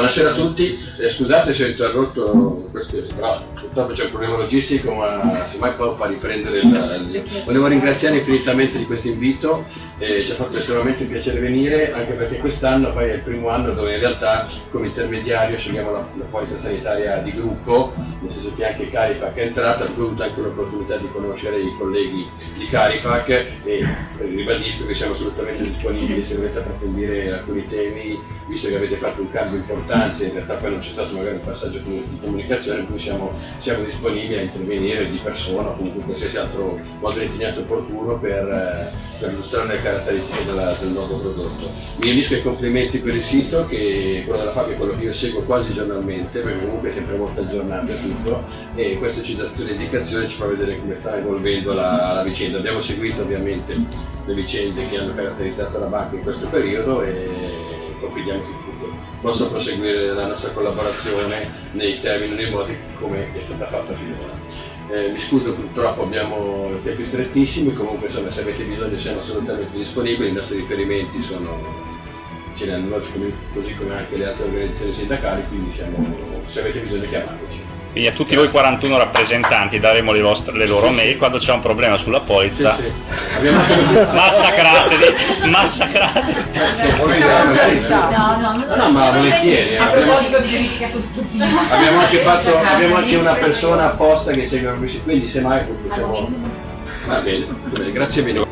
Buonasera a tutti, scusate se ho interrotto questo, però purtroppo c'è un problema logistico, ma semmai poi fa riprendere Volevo ringraziare infinitamente di questo invito, ci ha fatto estremamente piacere venire, anche perché quest'anno poi è il primo anno dove in realtà come intermediario scegliamo la polizza sanitaria di gruppo, nel senso che anche Carifac è entrata, ho avuto anche l'opportunità di conoscere i colleghi di Carifac e ribadisco che siamo assolutamente disponibili se dovete approfondire alcuni temi, visto che avete fatto un cambio importante, in realtà poi non c'è stato magari un passaggio di comunicazione, in cui siamo disponibili a intervenire di persona o comunque qualsiasi altro modo riteniato opportuno per illustrare le caratteristiche del nuovo prodotto. Mi unisco ai complimenti per il sito, che quello della Fabio è quello che io seguo quasi giornalmente, perché comunque è sempre molto aggiornato e tutto, e questo ci dà tutte le indicazioni, ci fa vedere come sta evolvendo la vicenda. Abbiamo seguito ovviamente le vicende che hanno caratterizzato la banca in questo periodo e confidiamo che possa proseguire la nostra collaborazione nei termini e nei modi come è stata fatta finora. Mi scuso, purtroppo abbiamo tempi strettissimi, comunque insomma, se avete bisogno siamo assolutamente disponibili, i nostri riferimenti ce ne hanno così come anche le altre organizzazioni sindacali, quindi se avete bisogno chiamateci. Quindi a tutti voi 41 rappresentanti daremo le loro mail quando c'è un problema sulla polizza. Sì. Massacratevi. No, ma volentieri. Abbiamo anche una persona apposta che segue quindi semmai va bene, grazie mille.